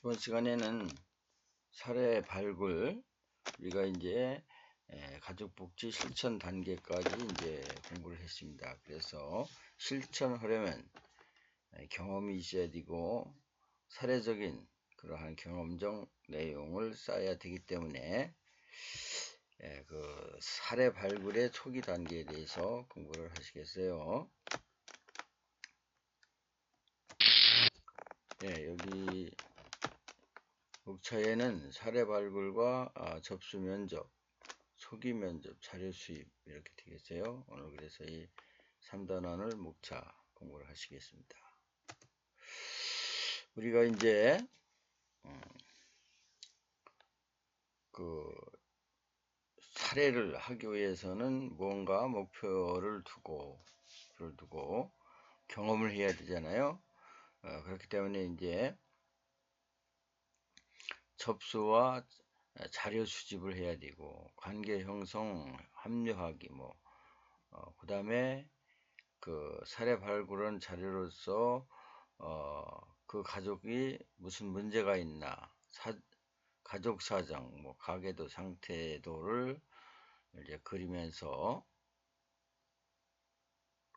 이번 시간에는 사례 발굴, 우리가 이제 가족복지 실천 단계까지 이제 공부를 했습니다. 그래서 실천하려면 경험이 있어야 되고 사례적인 그러한 경험적 내용을 쌓아야 되기 때문에 그 사례 발굴의 초기 단계에 대해서 공부를 하시겠어요? 여기 목차에는 사례 발굴과 접수 면접, 초기 면접, 자료 수입 이렇게 되겠어요. 오늘 그래서 이 3단원을 목차 공부를 하시겠습니다. 우리가 이제 그 사례를 하기 위해서는 뭔가 목표를 두고 경험을 해야 되잖아요. 그렇기 때문에 이제 접수와 자료 수집을 해야 되고 관계 형성, 합류하기 그 다음에 그 사례 발굴한 자료로서 그 가족이 무슨 문제가 있나, 가족 사정, 가계도 상태도를 이제 그리면서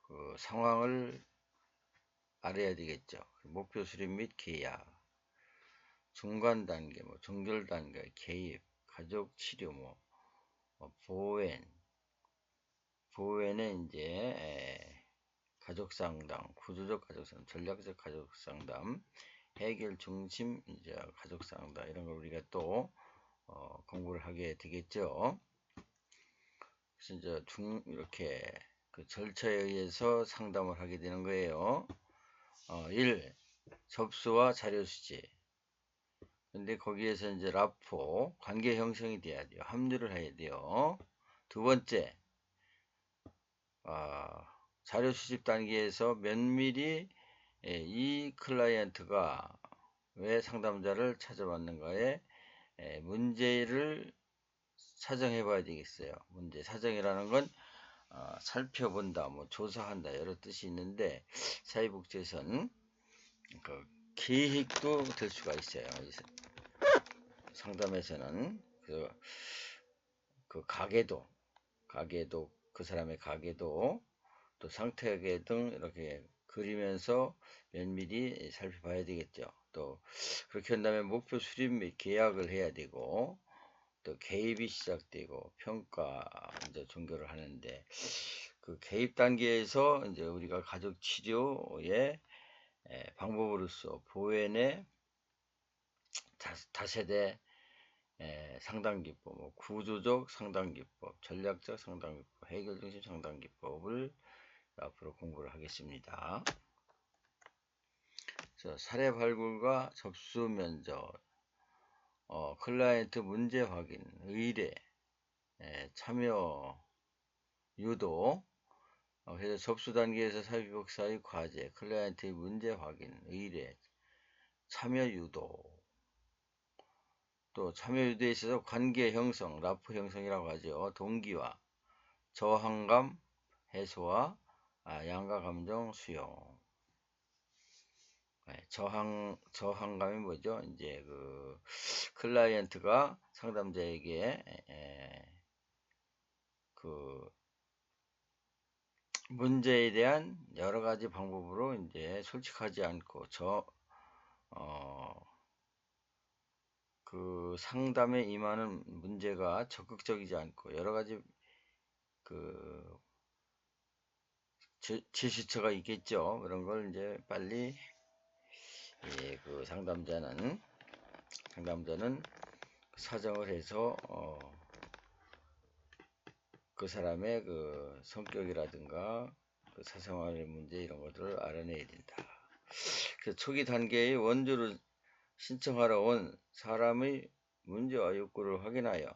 그 상황을 알아야 되겠죠. 목표 수립 및 계약, 중간 단계, 종결 단계, 개입, 가족 치료, 보호엔에 이제 가족 상담, 구조적 가족 상담, 전략적 가족 상담, 해결 중심 이제 가족 상담 이런 걸 우리가 또 공부를 하게 되겠죠. 그래서 이제 이렇게 그 절차에 의해서 상담을 하게 되는 거예요. 1. 접수와 자료 수집. 근데 거기에서 이제 라포, 관계 형성이 돼야 돼요. 합류를 해야 돼요. 두 번째, 자료 수집 단계에서 면밀히 이 클라이언트가 왜 상담자를 찾아왔는가에 문제를 사정해 봐야 되겠어요. 문제 사정이라는 건 살펴본다, 조사한다 여러 뜻이 있는데 사회복지에서는 그 계획도 될 수가 있어요. 상담에서는 그 가계도 그 사람의 가계도 또 상태계 등 이렇게 그리면서 면밀히 살펴봐야 되겠죠. 또 그렇게 한 다음에 목표 수립 및 계약을 해야 되고 또 개입이 시작되고 평가 이제 종교를 하는데 그 개입 단계에서 이제 우리가 가족 치료의 방법으로서 보엔의 다세대 상담기법, 구조적 상담기법, 전략적 상담기법, 해결중심 상담기법을 앞으로 공부를 하겠습니다. 사례 발굴과 접수 면접, 클라이언트 문제 확인, 의뢰, 참여 유도, 그래서 접수 단계에서 사회복사의 과제, 클라이언트의 문제 확인, 의뢰, 참여 유도, 또 참여 유도에 있어서 관계 형성, 라포 형성이라고 하죠. 동기화, 저항감 해소와 양가 감정 수용. 저항감이 뭐죠? 이제 그 클라이언트가 상담자에게 그 문제에 대한 여러 가지 방법으로 이제 솔직하지 않고 그 상담에 임하는 문제가 적극적이지 않고 여러 가지 그 제시처가 있겠죠. 그런 걸 이제 빨리 그 상담자는 사정을 해서 그 사람의 그 성격이라든가 그 사생활의 문제 이런 것들을 알아내야 된다. 그래서 초기 단계의 원조를 신청하러 온 사람의 문제와 욕구를 확인하여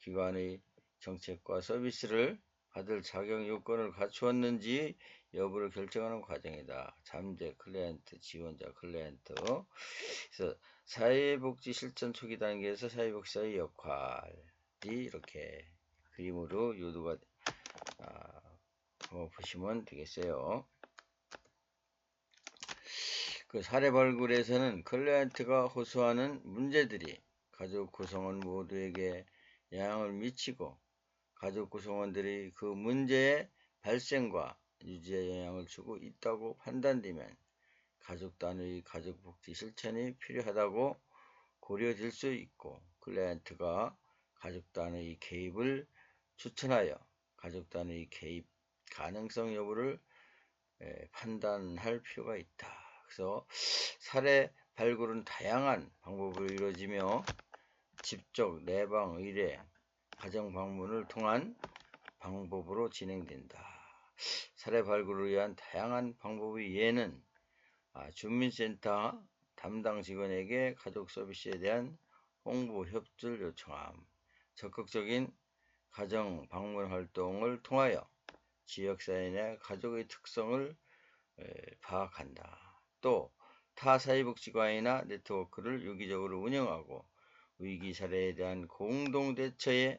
기관의 정책과 서비스를 받을 자격 요건을 갖추었는지 여부를 결정하는 과정이다. 잠재 클라이언트, 지원자 클라이언트. 그래서 사회복지 실천 초기 단계에서 사회복지사의 역할이 이렇게 그림으로 요도가 한번 보시면 되겠어요. 그 사례 발굴에서는 클라이언트가 호소하는 문제들이 가족 구성원 모두에게 영향을 미치고 가족 구성원들이 그 문제의 발생과 유지에 영향을 주고 있다고 판단되면 가족 단위의 가족 복지 실천이 필요하다고 고려될 수 있고, 클라이언트가 가족 단위의 개입을 추천하여 가족 단위의 개입 가능성 여부를 판단할 필요가 있다. 그래서 사례 발굴은 다양한 방법으로 이루어지며 집적, 내방, 의뢰, 가정 방문을 통한 방법으로 진행된다. 사례 발굴을 위한 다양한 방법의 예는 주민센터 담당 직원에게 가족 서비스에 대한 홍보 협조를 요청함, 적극적인 가정 방문 활동을 통하여 지역사회나 가족의 특성을 파악한다. 또 타 사회복지관이나 네트워크를 유기적으로 운영하고 위기 사례에 대한 공동 대처에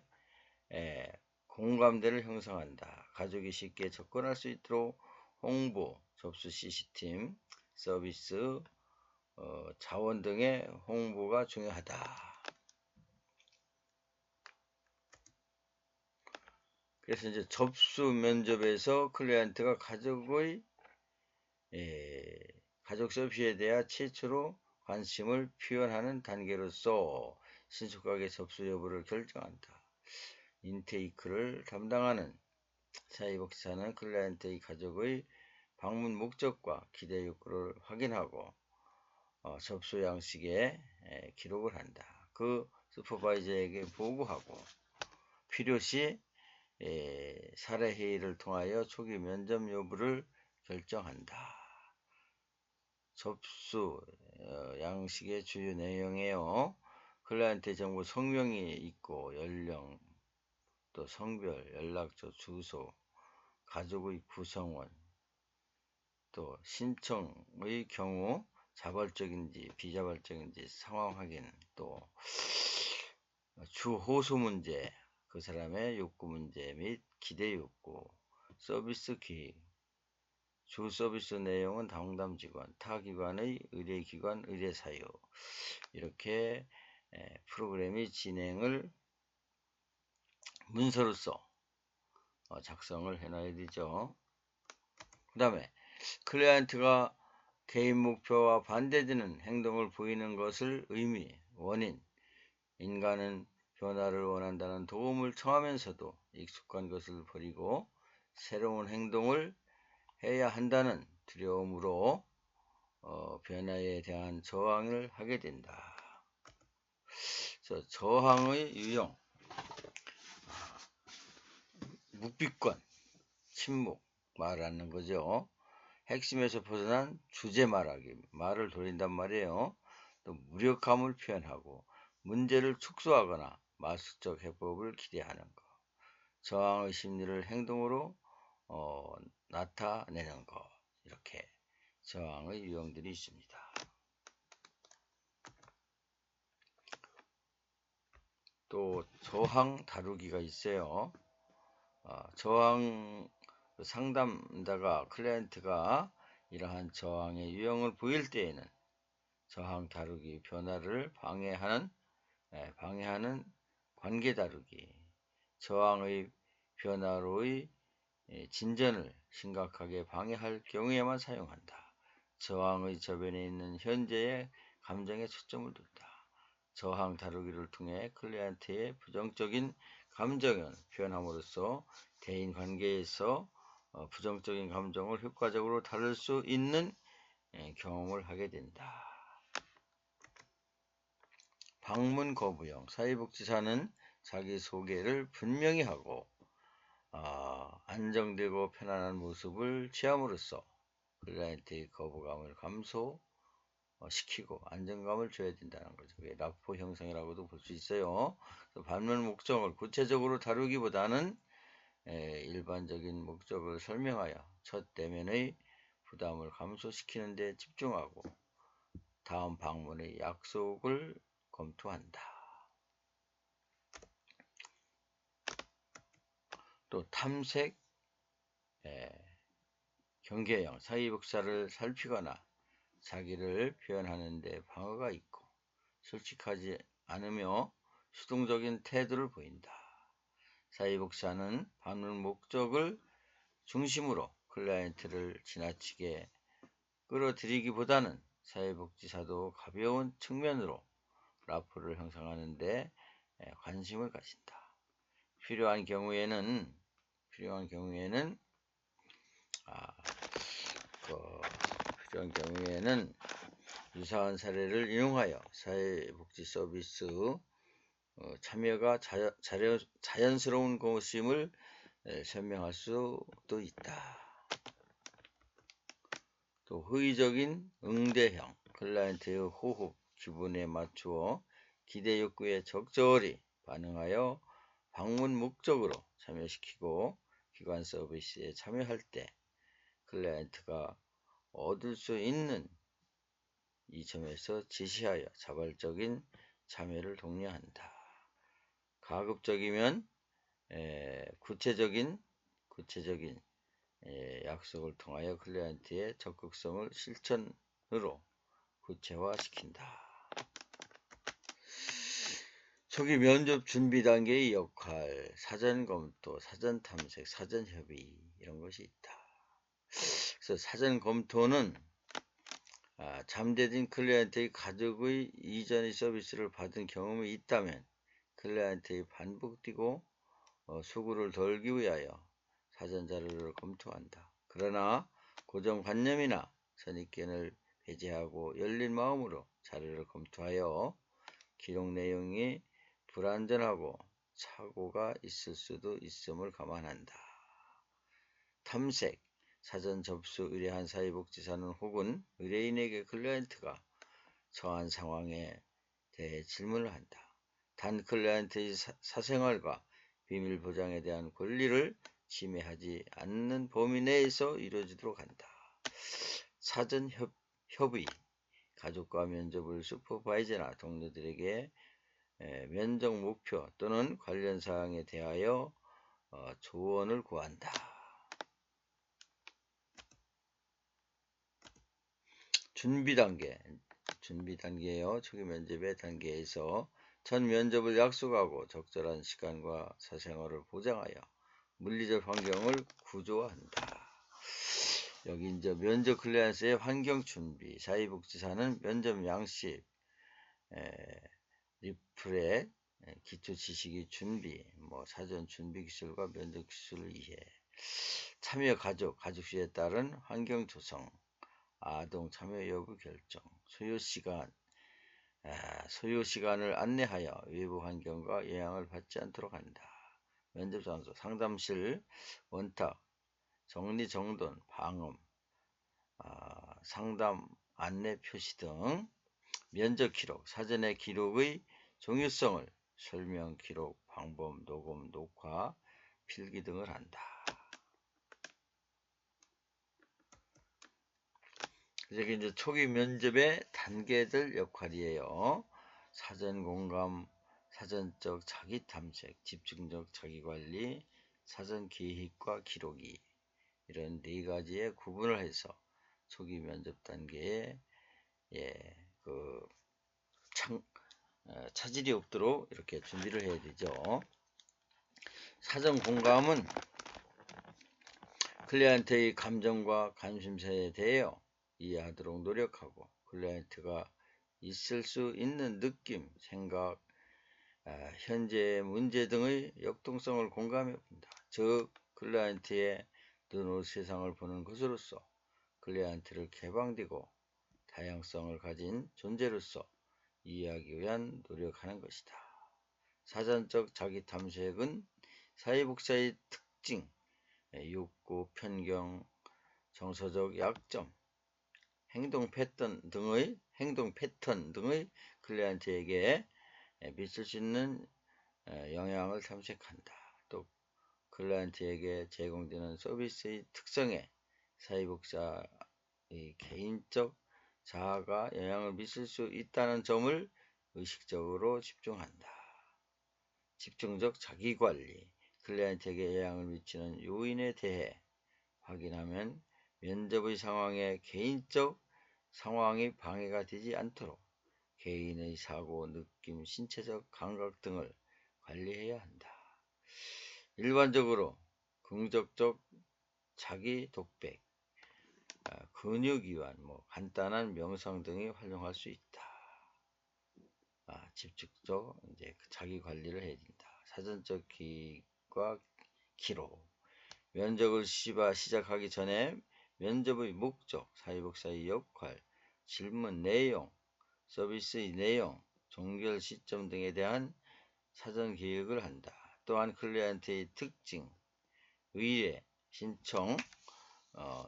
공감대를 형성한다. 가족이 쉽게 접근할 수 있도록 홍보, 접수 시스템, 서비스, 자원 등의 홍보가 중요하다. 그래서 이제 접수 면접에서 클라이언트가 가족 서비스에 대한 최초로 관심을 표현하는 단계로서 신속하게 접수 여부를 결정한다. 인테이크를 담당하는 사회복지사는 클라이언트의 가족의 방문 목적과 기대 욕구를 확인하고 접수 양식에 기록을 한다. 그 슈퍼바이저에게 보고하고 필요시 사례 회의를 통하여 초기 면접 여부를 결정한다. 접수 양식의 주요 내용이에요. 클라이언트 정보 성명이 있고 연령, 또 성별, 연락처, 주소, 가족의 구성원, 또 신청의 경우 자발적인지 비자발적인지 상황 확인, 또 주호소 문제, 그 사람의 욕구 문제 및 기대 욕구, 서비스 계획, 주 서비스 내용은 담당 직원, 타 기관의 의뢰기관 의뢰 사유, 이렇게 프로그램이 진행을 문서로서 작성을 해놔야 되죠. 그 다음에 클라이언트가 개인 목표와 반대되는 행동을 보이는 것을 원인, 인간은 변화를 원한다는 도움을 청하면서도 익숙한 것을 버리고 새로운 행동을 해야 한다는 두려움으로 변화에 대한 저항을 하게 된다. 그래서 저항의 유형, 묵비권, 침묵, 말하는 거죠. 핵심에서 벗어난 주제 말하기, 말을 돌린단 말이에요. 또 무력함을 표현하고 문제를 축소하거나 마술적 해법을 기대하는 것, 저항의 심리를 행동으로 나타내는 것, 이렇게 저항의 유형들이 있습니다. 또 저항 다루기가 있어요. 저항 상담자가 클라이언트가 이러한 저항의 유형을 보일 때에는 저항 다루기 변화를 방해하는 관계 다루기, 저항의 변화로의 진전을 심각하게 방해할 경우에만 사용한다. 저항의 저변에 있는 현재의 감정에 초점을 둔다. 저항 다루기를 통해 클라이언트의 부정적인 감정을 표현함으로써 대인 관계에서 부정적인 감정을 효과적으로 다룰 수 있는 경험을 하게 된다. 방문 거부형, 사회복지사는 자기소개를 분명히 하고 안정되고 편안한 모습을 취함으로써 클라이언트의 거부감을 감소시키고 안정감을 줘야 된다는 거죠. 그게 라포 형성이라고도 볼 수 있어요. 방문 목적을 구체적으로 다루기보다는 일반적인 목적을 설명하여 첫 대면의 부담을 감소시키는 데 집중하고 다음 방문의 약속을 검토한다. 또 탐색, 경계형, 사회복지사를 살피거나 자기를 표현하는 데 방어가 있고 솔직하지 않으며 수동적인 태도를 보인다. 사회복지사는 반문 목적을 중심으로 클라이언트를 지나치게 끌어들이기보다는 사회복지사도 가벼운 측면으로 라포를 형성하는 데 관심을 가진다. 필요한 경우에는 유사한 사례를 인용하여 사회복지 서비스 참여가 자연스러운 것임을 설명할 수도 있다. 또 호의적인 응대형, 클라이언트의 호흡, 기분에 맞추어 기대 욕구에 적절히 반응하여 방문 목적으로 참여시키고 기관 서비스에 참여할 때 클라이언트가 얻을 수 있는 이 점에서 지시하여 자발적인 참여를 독려한다. 가급적이면 구체적인 약속을 통하여 클라이언트의 적극성을 실천으로 구체화시킨다. 초기 면접 준비 단계의 역할, 사전 검토, 사전 탐색, 사전 협의 이런 것이 있다. 그래서 사전 검토는 잠재진 클라이언트의 가족의 이전의 서비스를 받은 경험이 있다면 클라이언트의 반복되고 수구를 덜기 위하여 사전 자료를 검토한다. 그러나 고정관념이나 선입견을 배제하고 열린 마음으로 자료를 검토하여 기록 내용이 불완전하고 착오가 있을 수도 있음을 감안한다. 탐색, 사전 접수 의뢰한 사회복지사는 혹은 의뢰인에게 클라이언트가 처한 상황에 대해 질문을 한다. 단 클라이언트의 사생활과 비밀 보장에 대한 권리를 침해하지 않는 범위 내에서 이루어지도록 한다. 사전 협의, 가족과 면접을 슈퍼바이저나 동료들에게 면접 목표 또는 관련 사항에 대하여 조언을 구한다. 준비 단계요. 초기 면접의 단계에서 첫 면접을 약속하고 적절한 시간과 사생활을 보장하여 물리적 환경을 구조화한다. 여기 이제 면접 클라이언트의 환경 준비, 사회복지사는 면접 양식, 리플렛, 기초 지식의 준비, 사전 준비 기술과 면접 기술을 이해, 참여 가족 수에 따른 환경 조성, 아동 참여 여부 결정, 소요 시간을 안내하여 외부 환경과 영향을 받지 않도록 한다. 면접 장소, 상담실, 원탁, 정리정돈, 방음, 상담 안내 표시 등 면접 기록, 사전의 기록의 종유성을 설명, 기록, 방법, 녹음, 녹화, 필기 등을 한다. 이게 이제 초기 면접의 단계들 역할이에요. 사전 공감, 사전적 자기 탐색, 집중적 자기 관리, 사전 계획과 기록이 이런 네 가지의 구분을 해서 초기 면접 단계에 차질이 없도록 이렇게 준비를 해야 되죠. 사전 공감은 클라이언트의 감정과 관심사에 대해 이해하도록 노력하고 클라이언트가 있을 수 있는 느낌, 생각, 현재의 문제 등의 역동성을 공감해 본다. 즉 클라이언트의 눈으로 세상을 보는 것으로서 클라이언트를 개방되고 다양성을 가진 존재로서 이해하기 위한 노력하는 것이다. 사전적 자기 탐색은 사회복지사의 특징, 욕구, 편견, 정서적 약점, 행동 패턴 등의 클라이언트에게 미칠 수 있는 영향을 탐색한다. 또 클라이언트에게 제공되는 서비스의 특성에 사회복지사의 개인적 자아가 영향을 미칠 수 있다는 점을 의식적으로 집중한다. 집중적 자기관리, 클라이언트에게 영향을 미치는 요인에 대해 확인하면 면접의 상황에 개인적 상황이 방해가 되지 않도록 개인의 사고, 느낌, 신체적 감각 등을 관리해야 한다. 일반적으로 긍정적 자기 독백, 근육이완, 간단한 명상 등이 활용할 수 있다. 집중적 이제 자기 관리를 해야 된다. 사전적 기과 기록. 면접을 시작하기 전에 면접의 목적, 사회복사의 역할, 질문 내용, 서비스의 내용, 종결 시점 등에 대한 사전 계획을 한다. 또한 클리언트의 특징, 의뢰, 신청,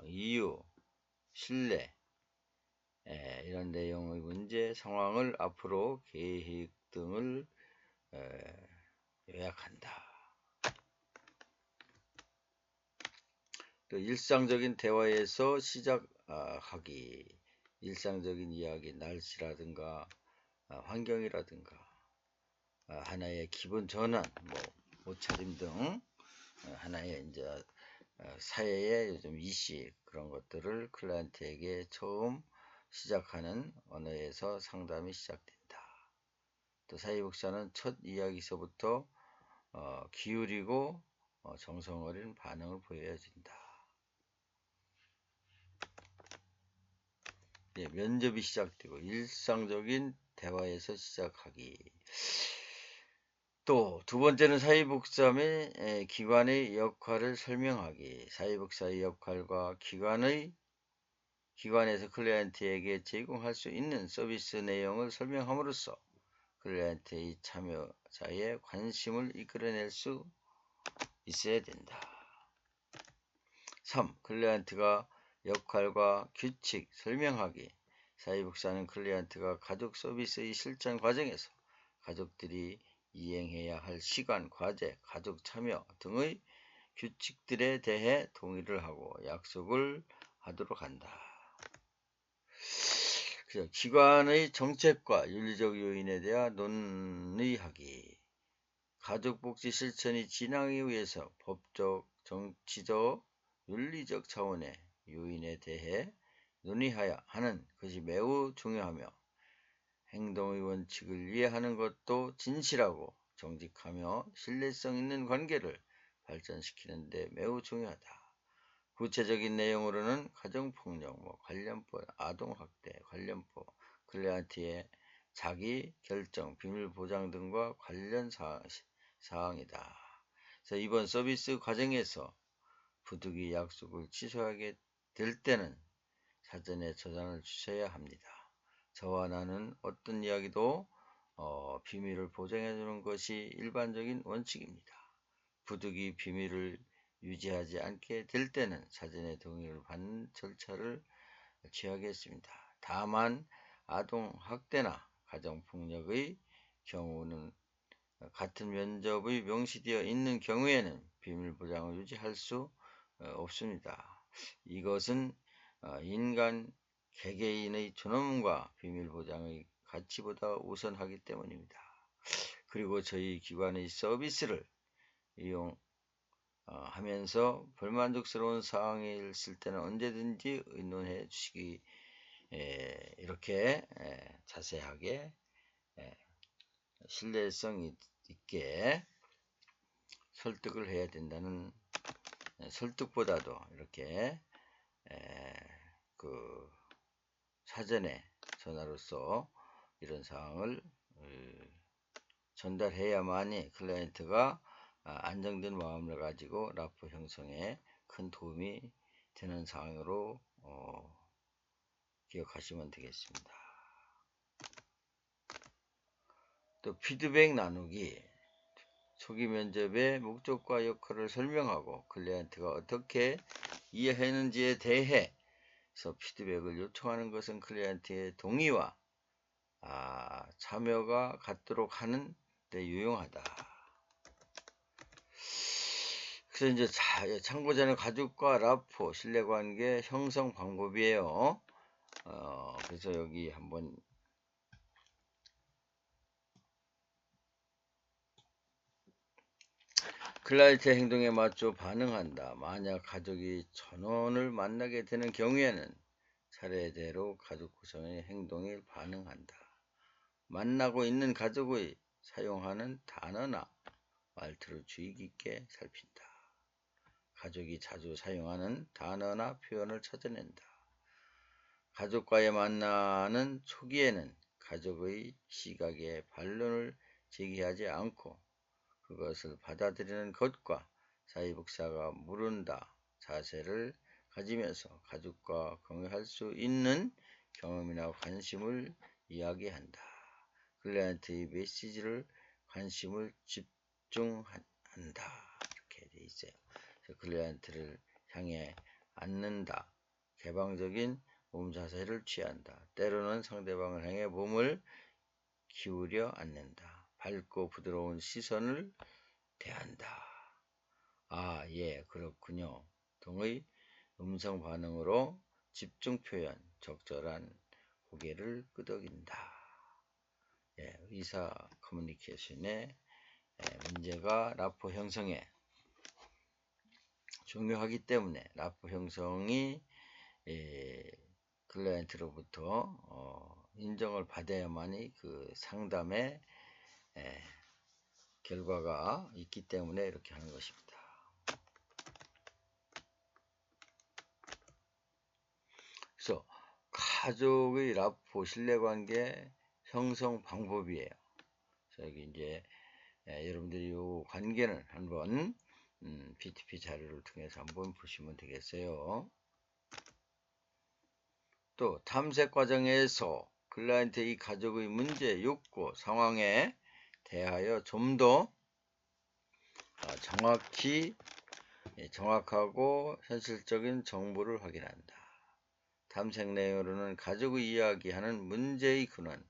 이유, 신뢰, 이런 내용의 문제, 상황을 앞으로 계획 등을 요약한다. 또 일상적인 대화에서 시작하기, 일상적인 이야기, 날씨라든가 환경이라든가 하나의 기분 전환, 옷차림 등 하나의 이제 사회의 요즘 이슈 그런 것들을 클라이언트에게 처음 시작하는 언어에서 상담이 시작된다. 또 사회복사는 첫 이야기서부터 기울이고 정성 어린 반응을 보여야 된다. 면접이 시작되고 일상적인 대화에서 시작하기. 또 두 번째는 사회복사 및 기관의 역할을 설명하기. 사회복사의 역할과 기관에서 클라이언트에게 제공할 수 있는 서비스 내용을 설명함으로써 클라이언트의 참여자의 관심을 이끌어낼 수 있어야 된다. 3. 클라이언트가 역할과 규칙 설명하기. 사회복사는 클라이언트가 가족 서비스의 실천 과정에서 가족들이 이행해야 할 시간, 과제, 가족 참여 등의 규칙들에 대해 동의를 하고 약속을 하도록 한다. 기관의 정책과 윤리적 요인에 대한 논의하기. 가족복지 실천이 진행하기 위해서 법적, 정치적, 윤리적 차원의 요인에 대해 논의해야 하는 것이 매우 중요하며 행동의 원칙을 이해하는 것도 진실하고 정직하며 신뢰성 있는 관계를 발전시키는 데 매우 중요하다. 구체적인 내용으로는 가정폭력, 관련법, 아동학대, 관련법, 클라이언트의 자기 결정, 비밀 보장 등과 관련 사항이다. 그래서 이번 서비스 과정에서 부득이 약속을 취소하게 될 때는 사전에 저장을 주셔야 합니다. 저와 나는 어떤 이야기도 비밀을 보장해 주는 것이 일반적인 원칙입니다. 부득이 비밀을 유지하지 않게 될 때는 사전에 동의를 받는 절차를 취하겠습니다. 다만 아동학대나 가정폭력의 경우는 같은 면접의 명시되어 있는 경우에는 비밀 보장을 유지할 수 없습니다. 이것은 인간 개개인의 존엄과 비밀 보장의 가치보다 우선하기 때문입니다. 그리고 저희 기관의 서비스를 이용하면서 불만족스러운 사항이 있을 때는 언제든지 의논해 주시기 이렇게 자세하게 신뢰성 있게 설득을 해야 된다는 설득보다도 이렇게 사전에 전화로서 이런 사항을 전달해야만이 클라이언트가 안정된 마음을 가지고 라포 형성에 큰 도움이 되는 사항으로 기억하시면 되겠습니다. 또 피드백 나누기. 초기 면접의 목적과 역할을 설명하고 클라이언트가 어떻게 이해했는지에 대해서 피드백을 요청하는 것은 클라이언트의 동의와 참여가 갖도록 하는 데 유용하다. 그래서 이제 참고자는 가족과 라포 신뢰관계 형성 방법이에요. 그래서 여기 한번 클라이언트의 행동에 맞춰 반응한다. 만약 가족이 전원을 만나게 되는 경우에는 차례대로 가족 구성의 행동에 반응한다. 만나고 있는 가족의 사용하는 단어나 말투를 주의 깊게 살핀다. 가족이 자주 사용하는 단어나 표현을 찾아낸다. 가족과의 만나는 초기에는 가족의 시각에 반론을 제기하지 않고 그것을 받아들이는 것과 사회복사가 물은다 자세를 가지면서 가족과 공유할 수 있는 경험이나 관심을 이야기한다. 클라이언트의 메시지를 관심을 집중한다. 이렇게 돼 있어요. 클라이언트를 향해 앉는다. 개방적인 몸 자세를 취한다. 때로는 상대방을 향해 몸을 기울여 앉는다. 밝고 부드러운 시선을 대한다. 아, 예, 그렇군요. 등의 음성 반응으로 집중 표현, 적절한 고개를 끄덕인다. 예, 의사 커뮤니케이션의 문제가 라포 형성에 중요하기 때문에 라포 형성이 클라이언트로부터 인정을 받아야만이 그 상담의 결과가 있기 때문에 이렇게 하는 것입니다. 그래서 가족의 라포 신뢰관계 형성 방법이에요. 여기 이제 여러분들이 이 관계는 한번 PTP 자료를 통해서 한번 보시면 되겠어요. 또 탐색 과정에서 클라이언트의 가족의 문제, 욕구, 상황에 대하여 좀 더 정확하고 현실적인 정보를 확인한다. 탐색 내용으로는 가족의 이야기하는 문제의 근원,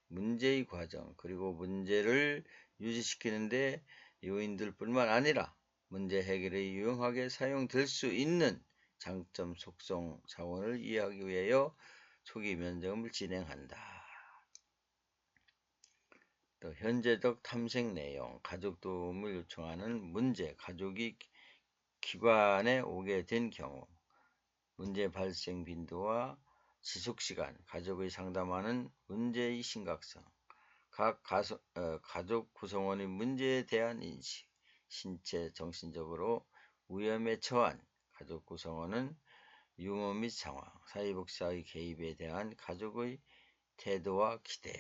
문제의 과정, 그리고 문제를 유지시키는데 요인들뿐만 아니라 문제 해결에 유용하게 사용될 수 있는 장점, 속성, 자원을 이해하기 위하여 초기 면접을 진행한다. 또 현재적 탐색 내용, 가족 도움을 요청하는 문제, 가족이 기관에 오게 된 경우, 문제 발생 빈도와 지속시간, 가족의 상담하는 문제의 심각성, 각 가족 구성원의 문제에 대한 인식, 신체, 정신적으로 위험에 처한 가족 구성원은 유무 및 상황, 사회복지사의 개입에 대한 가족의 태도와 기대.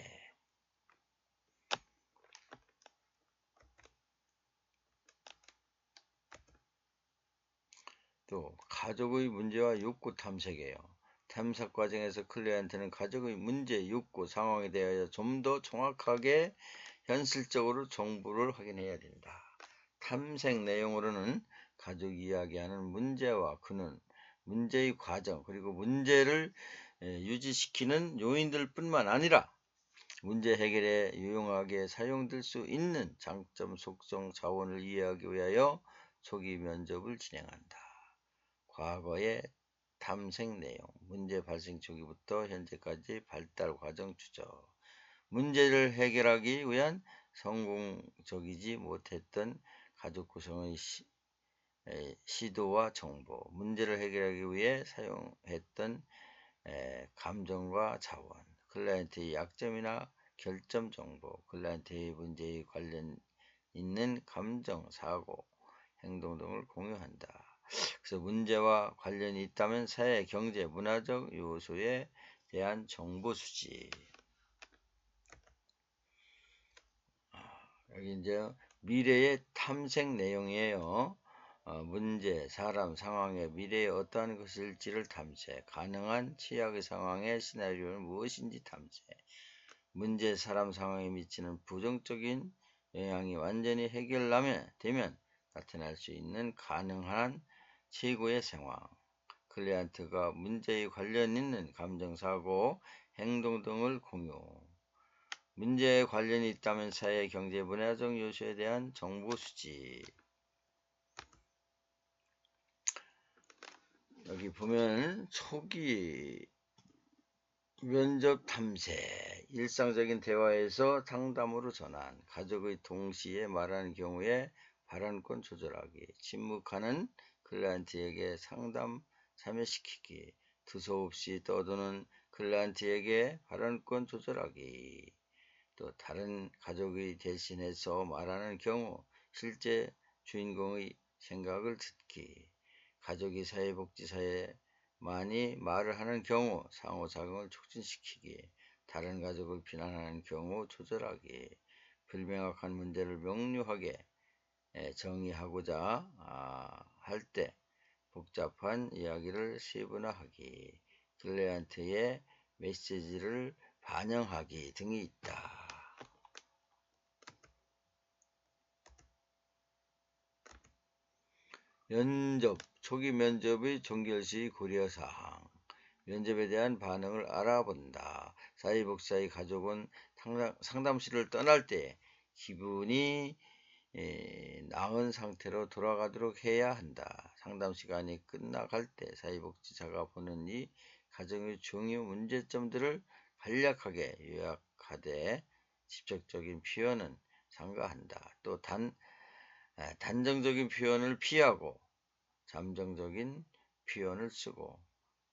또 가족의 문제와 욕구 탐색이에요. 탐색 과정에서 클라이언트는 가족의 문제, 욕구, 상황에 대하여 좀 더 정확하게 현실적으로 정보를 확인해야 된다. 탐색 내용으로는 가족이 이야기하는 문제와 근원, 문제의 과정, 그리고 문제를 유지시키는 요인들 뿐만 아니라 문제 해결에 유용하게 사용될 수 있는 장점, 속성, 자원을 이해하기 위하여 초기 면접을 진행한다. 과거의 탐색 내용, 문제 발생 초기부터 현재까지 발달 과정 추적, 문제를 해결하기 위한 성공적이지 못했던 가족 구성의 시도와 정보, 문제를 해결하기 위해 사용했던 감정과 자원, 클라이언트의 약점이나 결점 정보, 클라이언트의 문제에 관련 있는 감정, 사고, 행동 등을 공유한다. 그래서 문제와 관련이 있다면 사회, 경제, 문화적 요소에 대한 정보 수집. 여기 이제 미래의 탐색 내용이에요. 문제, 사람, 상황의 미래에 어떠한 것일지를 탐색, 가능한 최악의 상황의 시나리오는 무엇인지 탐색, 문제, 사람, 상황에 미치는 부정적인 영향이 완전히 되면 나타날 수 있는 가능한 최고의 상황, 클라이언트가 문제에 관련 있는 감정, 사고, 행동 등을 공유, 문제에 관련이 있다면 사회, 경제, 문화적 요소에 대한 정보 수집. 여기 보면 초기 면접 탐색, 일상적인 대화에서 상담으로 전환, 가족의 동시에 말하는 경우에 발언권 조절하기, 침묵하는 클라이언트에게 상담 참여시키기, 두서없이 떠도는 클라이언트에게 발언권 조절하기. 또 다른 가족이 대신해서 말하는 경우 실제 주인공의 생각을 듣기. 가족이 사회복지사에 많이 말을 하는 경우 상호작용을 촉진시키기. 다른 가족을 비난하는 경우 조절하기. 불명확한 문제를 명료하게 정의하고자 할 때 복잡한 이야기를 세분화하기. 클라이언트의 메시지를 반영하기 등이 있다. 면접, 초기 면접의 종결시 고려사항. 면접에 대한 반응을 알아본다. 사회복지사의 가족은 상담실을 떠날 때 기분이 나은 상태로 돌아가도록 해야 한다. 상담 시간이 끝나갈 때 사회복지사가 보는 이 가정의 중요 문제점들을 간략하게 요약하되 직접적인 표현은 삼가한다. 또 단정적인 표현을 피하고 잠정적인 표현을 쓰고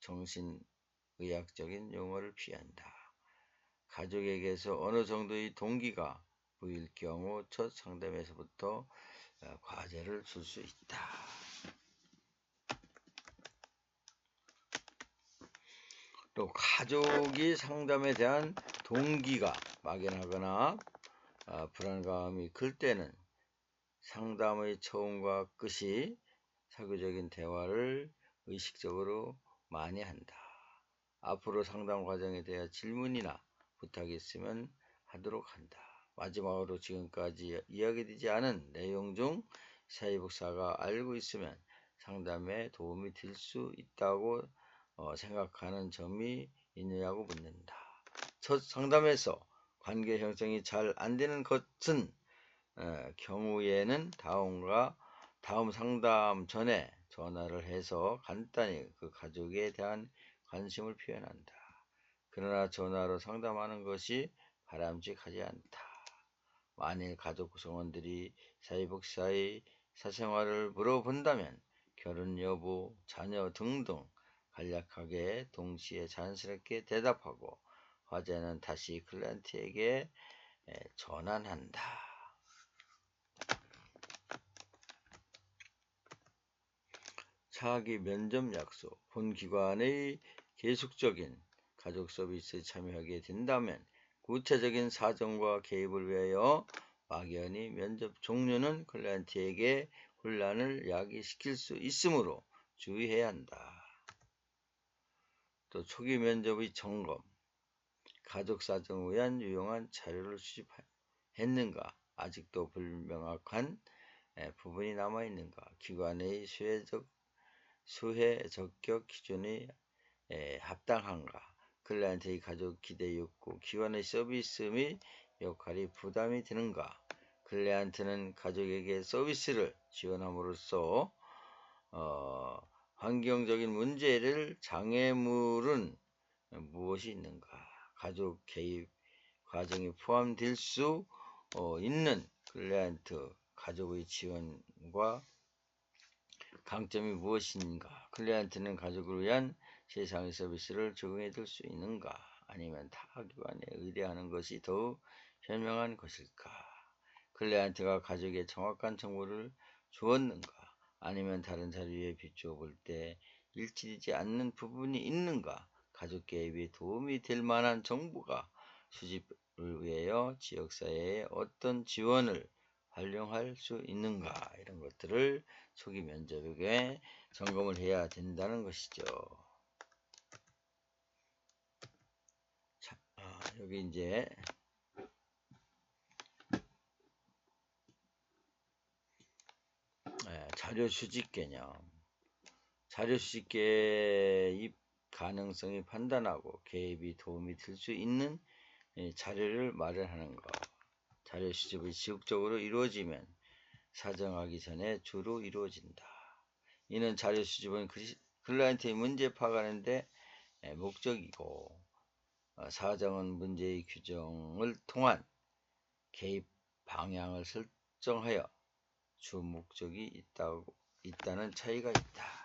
정신의학적인 용어를 피한다. 가족에게서 어느 정도의 동기가 보일 경우 첫 상담에서부터 과제를 줄 수 있다. 또 가족이 상담에 대한 동기가 막연하거나 불안감이 클 때는 상담의 처음과 끝이 사교적인 대화를 의식적으로 많이 한다. 앞으로 상담 과정에 대한 질문이나 부탁이 있으면 하도록 한다. 마지막으로 지금까지 이야기되지 않은 내용 중 사회복지사가 알고 있으면 상담에 도움이 될 수 있다고 생각하는 점이 있느냐고 묻는다. 첫 상담에서 관계 형성이 잘 안 되는 것은 경우에는 다음 상담 전에 전화를 해서 간단히 그 가족에 대한 관심을 표현한다. 그러나 전화로 상담하는 것이 바람직하지 않다. 만일 가족 구성원들이 사회복지사의 사생활을 물어본다면 결혼 여부, 자녀 등등 간략하게 동시에 자연스럽게 대답하고 화제는 다시 클라이언트에게 전환한다. 차기 면접 약속, 본 기관의 계속적인 가족 서비스에 참여하게 된다면 구체적인 사정과 개입을 위하여 막연히 면접 종료는 클라이언트에게 혼란을 야기시킬 수 있으므로 주의해야 한다. 또 초기 면접의 점검, 가족 사정을 위한 유용한 자료를 수집했는가, 아직도 불명확한 부분이 남아있는가, 기관의 수혜 적격 기준이 합당한가, 클라이언트의 가족 기대 욕구, 기관의 서비스 및 역할이 부담이 되는가, 클라이언트는 가족에게 서비스를 지원함으로써 환경적인 문제를 장애물은 무엇이 있는가, 가족 개입 과정이 포함될 수 있는 클라이언트 가족의 지원과 강점이 무엇인가, 클라이언트는 가족을 위한 세상의 서비스를 적용해 줄 수 있는가, 아니면 타 기관에 의뢰하는 것이 더욱 현명한 것일까, 클라이언트가 가족에 정확한 정보를 주었는가, 아니면 다른 자료에 비추어 볼 때 일치되지 않는 부분이 있는가, 가족 개입에 도움이 될 만한 정보가 수집을 위하여 지역사회에 어떤 지원을 활용할 수 있는가, 이런 것들을 초기 면접에 점검을 해야 된다는 것이죠. 자, 여기 이제 자료 수집 개념. 자료 수집 개입 가능성이 판단하고 개입이 도움이 될 수 있는 자료를 마련하는 것. 자료 수집이 지속적으로 이루어지면 사정하기 전에 주로 이루어진다. 이는 자료 수집은 클라이언트의 문제 파악하는 데 목적이고, 사정은 문제의 규정을 통한 개입 방향을 설정하여 주 목적이 있다는 차이가 있다.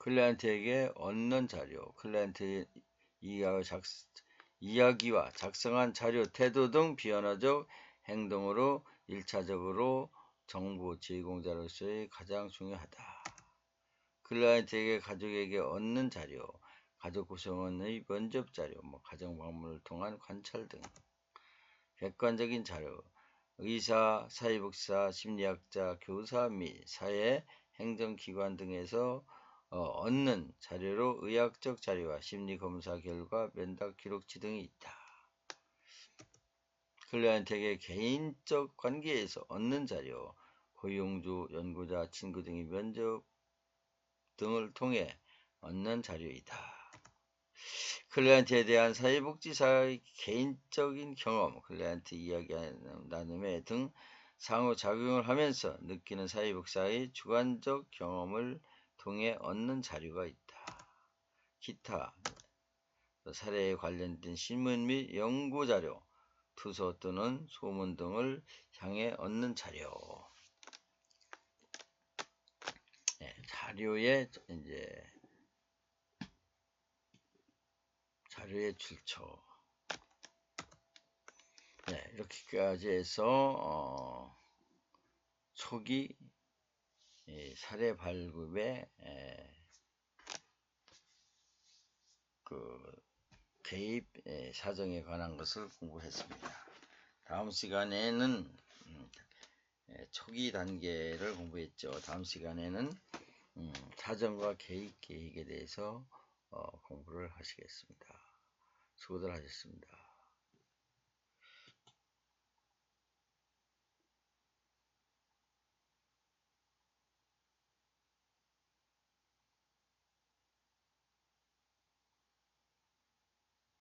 클라이언트에게 얻는 자료, 클라이언트 이야기와 작성한 자료, 태도 등 비언어적 행동으로 1차적으로 정보 제공자로서의 가장 중요하다. 클라이언트에게 가족에게 얻는 자료, 가족 구성원의 면접 자료, 가정 방문을 통한 관찰 등 객관적인 자료, 의사, 사회복지사, 심리학자, 교사 및 사회 행정기관 등에서 얻는 자료로 의학적 자료와 심리검사 결과, 면담 기록지 등이 있다. 클라이언트에게 개인적 관계에서 얻는 자료, 고용주, 연구자, 친구 등의 면접 등을 통해 얻는 자료이다. 클라이언트에 대한 사회복지사의 개인적인 경험, 클라이언트 이야기 나눔회 등 상호작용을 하면서 느끼는 사회복지사의 주관적 경험을 통해 얻는 자료가 있다. 기타 사례에 관련된 신문 및 연구자료, 투서 또는 소문 등을 향해 얻는 자료. 자료의 출처. 이렇게까지 해서 초기 사례 발급의 개입 사정에 관한 것을 공부했습니다. 다음 시간에는 초기 단계를 공부했죠. 다음 시간에는 사정과 개입 계획에 대해서 공부를 하시겠습니다. 수고들 하셨습니다.